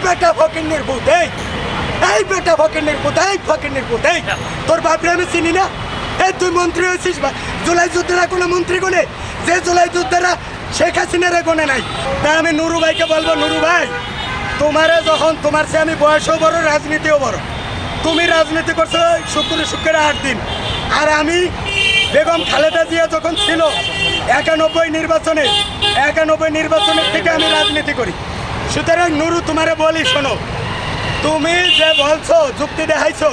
বেটা ফকিন্নির ভূত এই বেটা ফকিন্নির ভূত ফকিন্নির ভূত তোর বাপরে আমি চিনি না। এই তুই মন্ত্রী হয়েছিস জুলাই যুদ্ধেরা কোনো মন্ত্রী গুনে যে জুলাই যুদ্ধেরা শেখ হাসিনারা গুনে নাই। তাই আমি নুরু ভাইকে বলবো, নুরু ভাই তোমারে যখন তোমার চেয়ে আমি বয়সও বড় রাজনীতিও বড়, তুমি রাজনীতি করছো শুক্রের 8 দিন, আর আমি বেগম খালেদা জিয়া যখন ছিল 91 নির্বাচনের থেকে আমি রাজনীতি করি। সুতরাং নুরু তোমারে বলি শোনো, তুমি যে বলছো যুক্তি দেখাইছো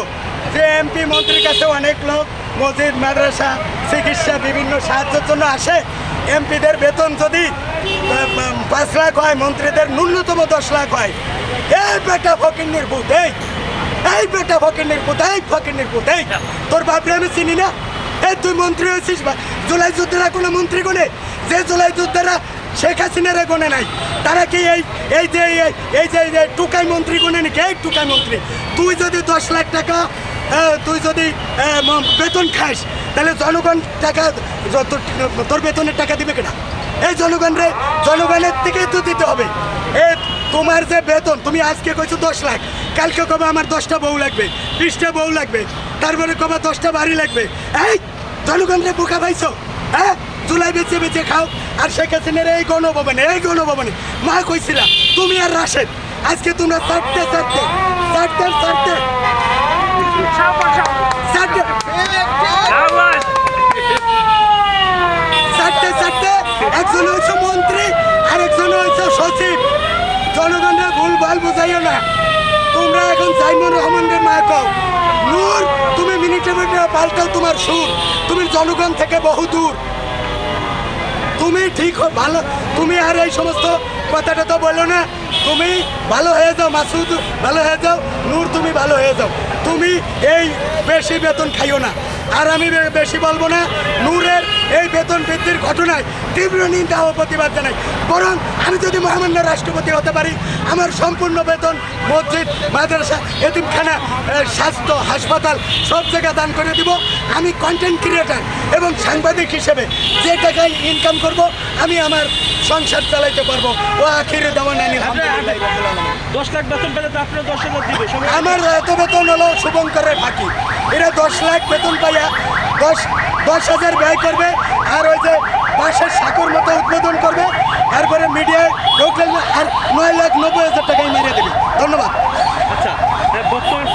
যে এমপি মন্ত্রীর কাছে অনেক লোক মসজিদ মাদ্রাসা চিকিৎসা বিভিন্ন সাহায্যের জন্য আসে, এমপিদের বেতন যদি 5 লাখ হয়, মন্ত্রীদের ন্যূনতম 10 লাখ হয়। এই বেটা ফকিন্নির ভূত এই বেটা ফকিন্নির ভূত ফকিন্নির ভূত তোর বাপরে আমি চিনি না। এই তুই মন্ত্রী হয়েছিস জুলাই যুদ্ধেরা কোনো মন্ত্রী গুনে যে জুলাই যুদ্ধেরা শেখ হাসিনারা গুনে নাই। তারা কি এই যে টুকাই মন্ত্রী গুনে নাকি? এই টুকাই মন্ত্রী, তুই যদি 10 লাখ টাকা তুই যদি বেতন খাস, তাহলে জনগণ টাকা তোর বেতনের টাকা দিবে কেনা? এই জনগণের থেকেই তো দিতে হবে। তোমার যে বেতন, তুমি আজকে কইছো 10 লাখ, কালকে কবে আমার 10টা বউ লাগবে, 20টা বউ লাগবে, তারপরে কবে 10টা বাড়ি লাগবে। এই জনগণরে বোকা পাইছো? হ্যাঁ, জুলাই বেঁচে বেঁচে খাও। আর শেখ হাসিনার এই গণভবনে মা কইছিলা তুমি আর রাশেদ, আজকে তোমরা চারটে একজন হয়েছে মন্ত্রী আর একজন হয়েছে সচিব। জনগণের ভুলভাল বুঝাইও না। তোমরা এখন সাইমন রহমানের মা কও, নূর তুমি মিনিটে পাল্টাও তোমার সুর, তুমি জনগণ থেকে বহু দূর। তুমি ঠিক ভালো, তুমি আর এই সমস্ত কথাটা তো বলো না। তুমি ভালো হয়ে যাও, মাসুদ ভালো হয়ে যাও, নূর তুমি ভালো হয়ে যাও। তুমি এই বেশি বেতন খাইও না। আর আমি বেশি বলবো না। নূরের এই বেতন বৃদ্ধির ঘটনায় তীব্র নিন্দা ও প্রতিবাদ জানাই। বরং আমি যদি মহামান্য রাষ্ট্রপতি হতে পারি, আমার সম্পূর্ণ বেতন মসজিদ মাদ্রাসা এতিমখানা স্বাস্থ্য হাসপাতাল সব জায়গায় দান করে দিব। আমি কন্টেন্ট ক্রিয়েটার এবং সাংবাদিক হিসেবে যে টাকায় ইনকাম করব, আমি আমার সংসার চালাইতে পারবো। ও আখিরে দেওয়া নানি 10 লাখ বেতন পেলে তো আপনার 10 লাখ দিবে। আমার এত বেতন হলো শুভঙ্করের ফাঁকি। এরা 10 লাখ বেতন পাইয়া 10,000 ব্যয় করবে, আর ওই যে বাসের সাঁকোর মতো উদ্বোধন করবে, তারপরে মিডিয়ায় ঢুকলে আর 9,90,000 টাকায় মেরে দেবে। ধন্যবাদ। আচ্ছা, বর্তমান